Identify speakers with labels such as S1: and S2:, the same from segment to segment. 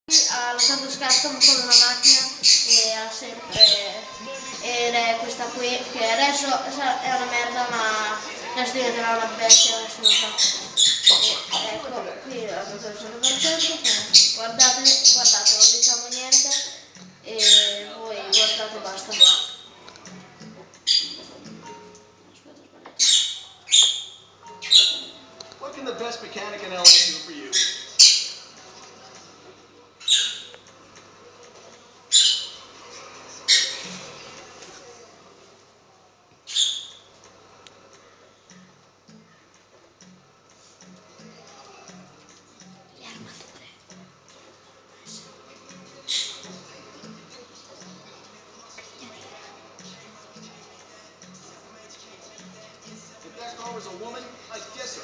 S1: Ha lasciato scatto con una macchina e ha sempre ed è questa qui che adesso è una merda, ma adesso diventerà una bestia, adesso lo so. E ecco qui ha fatto il 100%, guardate, non diciamo niente e voi guardate, basta.
S2: What can the best mechanic in LA do for you? If that car was a woman, I'd kiss her.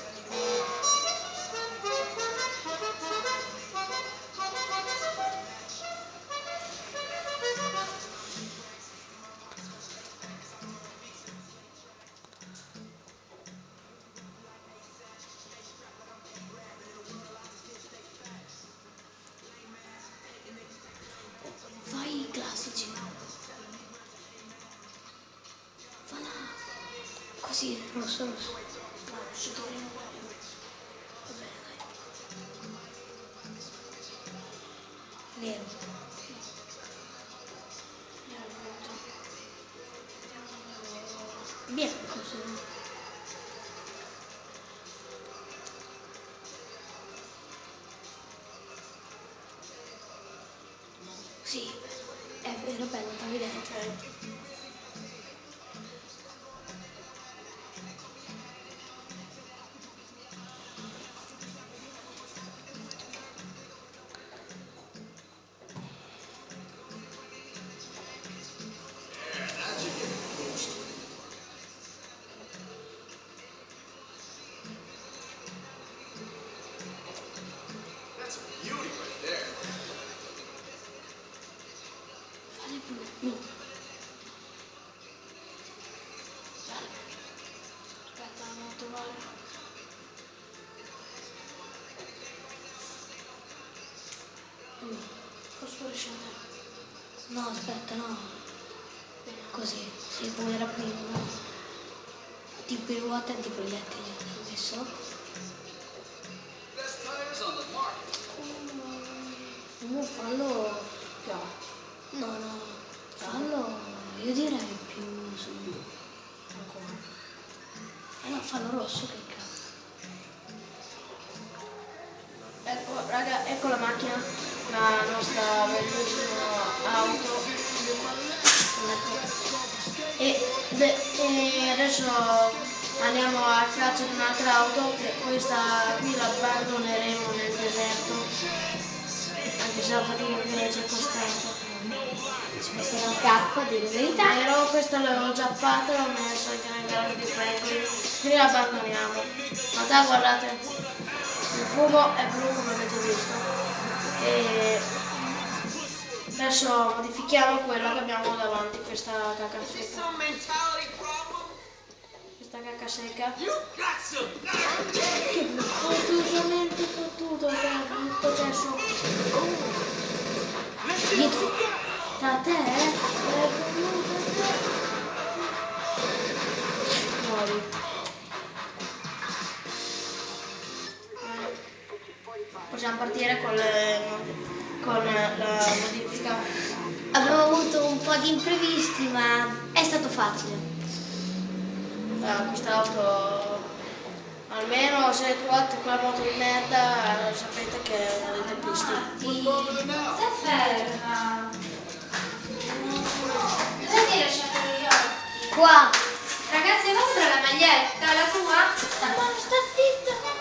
S3: Fai i classici. Falla. Così, rosso.
S1: No, ci torniamo qua.
S3: Va bene, dai. Nero. Bianco, se no. Sì, era bello da vedere.
S2: That's a beauty right there.
S3: Fare blu. No.
S1: Aspetta, non trovare. Fosforescente.
S3: No, aspetta, no. Così, sì, come era prima, no? Tipo i ruote antiproiettili ho messo.
S2: Best tires on the market.
S3: Non fallo. No, fallo. Io direi più sul blu.
S1: Ancora.
S3: No, fallo rosso, che cazzo.
S1: Ecco, raga, ecco la macchina, la nostra bellissima auto. E adesso andiamo a caccia di un'altra auto, che questa qui la abbandoneremo nel deserto, anche se la fatica che c'è costante.
S3: Ci metterà un capo, di verità.
S1: Però questa l'avevo già fatta, l'ho messa anche nel garage di Franklin, quindi la abbandoniamo. Ma da guardate, il fumo è blu come avete visto. E adesso modifichiamo quella che abbiamo davanti, questa cacca secca. Questa cacca secca. Che fottutamente fottuto, tutto c'è su.
S3: Dietro.
S1: Da te? Muori. Possiamo partire con la modifica.
S3: Abbiamo avuto un po' di imprevisti, ma è stato facile.
S1: Questa auto, almeno se trovate quella moto di merda, sapete che è uno dei teppisti.
S3: Stai ferma. Dove ti hai lasciato gli occhi? Qua. Ragazzi, vostra la maglietta, la tua? Ma sta zitta.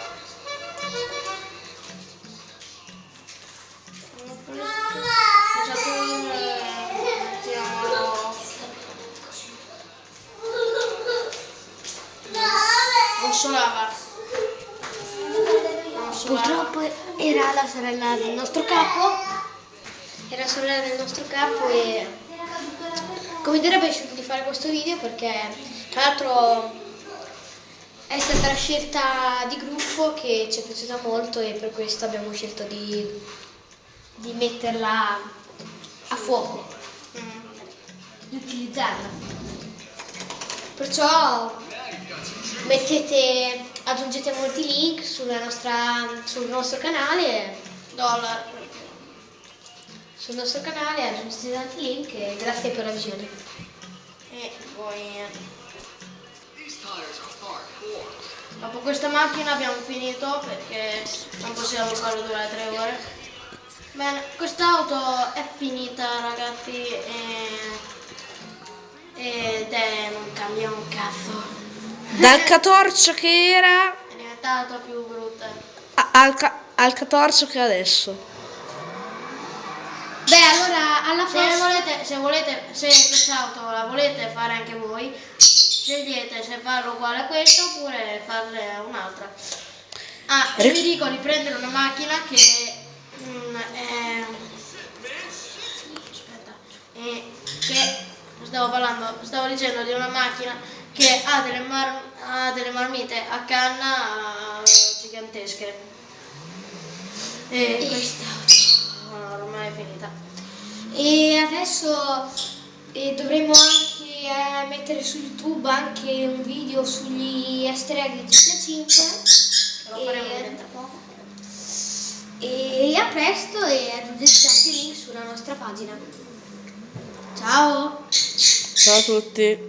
S1: Solava.
S3: Purtroppo era la sorella del nostro capo. Era la sorella del nostro capo e come direbbe ho scelto di fare questo video perché tra l'altro è stata la scelta di gruppo che ci è piaciuta molto e per questo abbiamo scelto di di metterla a fuoco,
S1: Mm.
S3: di utilizzarla. Perciò aggiungete molti link sul nostro canale, sul nostro canale aggiungete tanti link e grazie per la visione.
S1: E poi
S2: These tires are hardcore.
S1: dopo questa macchina abbiamo finito perché non possiamo farlo durare 3 ore. Bene, quest'auto è finita ragazzi ed non cambia un cazzo.
S4: Dal 14 che era
S1: È diventata più brutta.
S4: al 14 che è adesso.
S3: Beh, allora alla prossima.
S1: Se quest'auto la volete fare anche voi, scegliete se farlo uguale a questa oppure farne un'altra. Ah, e vi dico di prendere una macchina che aspetta, che stavo dicendo di una macchina che ha delle marmite a canna gigantesche. E questa ormai è finita.
S3: E adesso dovremmo anche mettere su YouTube anche un video sugli easter egg di GTA 5.
S1: Lo faremo dentro poco.
S3: E a presto e aggiungete tanti link sulla nostra pagina. Ciao!
S4: Ciao a tutti.